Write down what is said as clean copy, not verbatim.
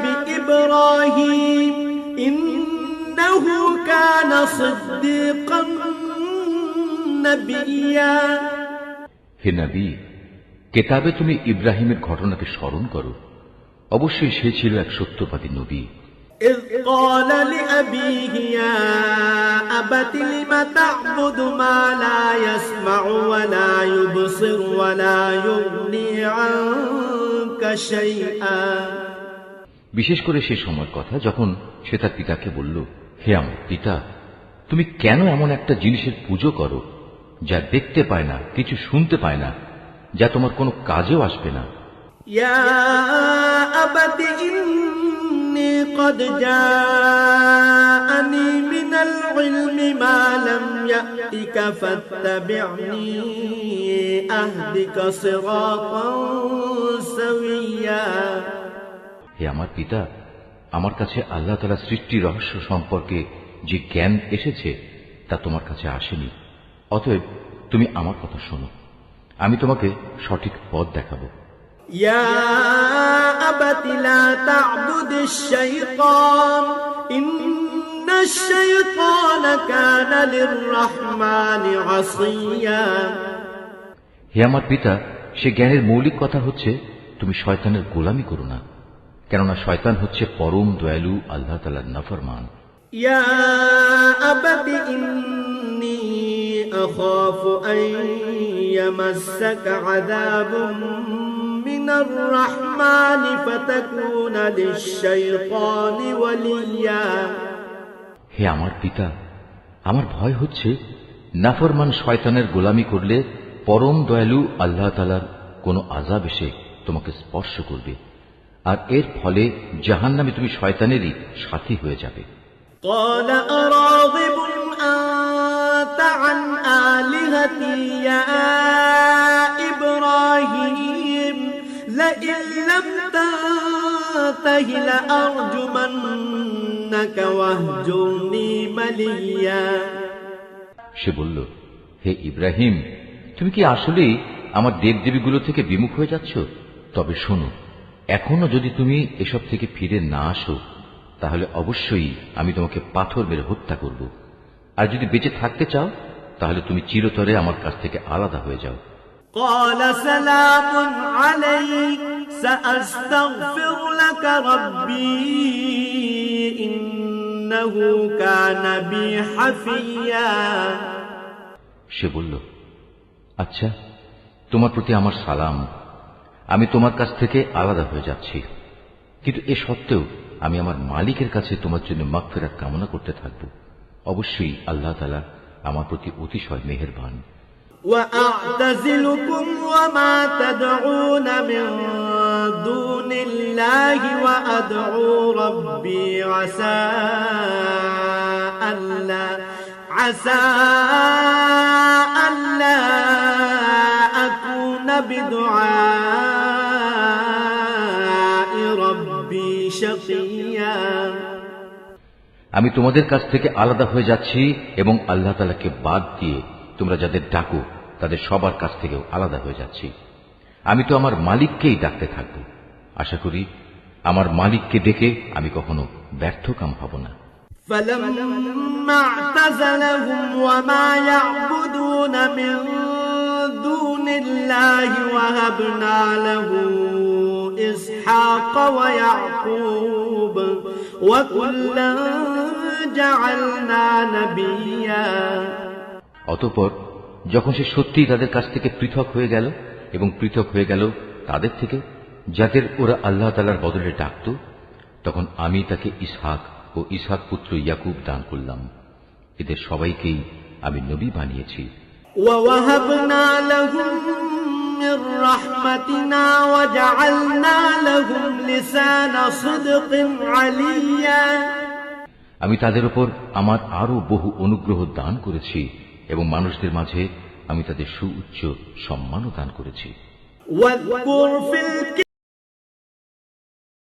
بإبراهيم إنه كان صديقا نبيا হে নবী, কেতাবে তুমি ইব্রাহিমের ঘটনাকে স্মরণ করো। অবশ্যই সে ছিল এক সত্যবাদী নবী। إذ قال لأبيه يا أبت لم تعبد ما لا يسمع ولا يبصر ولا يغني عنك شيئا। বিশেষ করে সে সময়ের কথা যখন সে তার পিতাকে বলল, হে আমার পিতা, তুমি কেন এমন একটা জিনিসের পুজো করো যা দেখতে পায় না, কিছু শুনতে পায় না, যা তোমার কোনো কাজেও আসবে না। يا أبت إني قد جاءني من العلم ما لم يأتك فاتبعني أهدك صراطا سويا। হে আমার পিতা, আমার কাছে আল্লাহ তাআলা সৃষ্টির রহস্য সম্পর্কে যে জ্ঞান এসেছে তা তোমার কাছে আসেনি। অতএব তুমি আমার কথা শোনো, আমি তোমাকে সঠিক পথ দেখাবো। يا أبت لا تعبد الشيطان إن الشيطان كان للرحمن عصيا। হে আমার পিতা, সে জ্ঞানের মৌলিক কথা হচ্ছে তুমি শয়তানের গোলামি করো না, কেননা শয়তান হচ্ছে পরম দয়ালু আল্লাহ তাআলার নাফরমান। يا أبت إني أخاف أن يمسك عذاب من الرحمن فتكون للشيطان وليا। হে আমার পিতা, আমার ভয় হচ্ছে নাফরমান শয়তানের গোলামি করলে পরম দয়ালু আল্লাহ তাআলার কোনো আযাব এসে তোমাকে স্পর্শ করবে, আর এর ফলে জাহান্নামে তুমি শয়তানেরই সাথী হয়ে যাবে। قال أراغب أنت عن آلهتي يا إبراهيم لئن لم تنته لأرجمنك واهجرني مليا। সে বলল, হে ইব্রাহিম, তুমি কি আসলেই আমার দেবদেবীগুলো থেকে বিমুখ হয়ে যাচ্ছ? তবে শোনো, এখনো যদি তুমি এসব থেকে ফিরে না আসো তাহলে অবশ্যই আমি তোমাকে পাথর মেরে হত্যা করব, আর যদি বেঁচে থাকতে চাও তাহলে তুমি চিরতরে আমার কাছ থেকে আলাদা হয়ে যাও। قال سلام عليك سأستغفر لك ربي إنه كان بي حفيا। সে বলল, আচ্ছা, তোমার প্রতি আমার সালাম, আমি তোমার কাছ থেকে আলাদা হয়ে যাচ্ছি, কিন্তু এ সত্ত্বেও আমি আমার মালিকের কাছে তোমার জন্য মাগফিরাত কামনা করতে থাকব। অবশ্যই আল্লাহ তাআলা আমার প্রতি অতিশয় মেহেরবান। وأعتزلكم وما تدعون من دون الله وأدعو ربي عسى ألا أكون بدعاء ربي شقيا। আমি তোমাদের কাছ থেকে আলাদা হয়ে যাচ্ছি এবং আল্লাহ তাআলাকে বাদ দিয়ে তোমরা যাদের ডাকো তাদের সবার কাছ থেকেও আলাদা হয়ে যাচ্ছি। আমি তো আমার মালিককেই ডাকতে থাকব। আশা করি আমার মালিককে ডেকে আমি কখনো ব্যর্থকাম হব না। فلما اعتزلهم وما يعبدون من دون الله وهبنا له إسحاق ويعقوب وكلا جعلنا نبيا। অতঃপর যখন সে সত্যিই তাদের কাছ থেকে পৃথক হয়ে গেল এবং পৃথক হয়ে গেল তাদের থেকে যাদের ওরা আল্লাহ তাআলার বদলে ডাকত, তখন আমি তাকে ইসহাক ও ইসহাক পুত্র ইয়াকুব দান করলাম। এদের সবাইকেই আমি নবী বানিয়েছি। ووهبنا لهم من رحمتنا وجعلنا لهم لسان صدق عليا। আমি তাদের উপর আমার আরো বহু অনুগ্রহ দান করেছি এবং মানুষদের মাঝে আমি তাদের সুউচ্চ সম্মানও দান করেছি।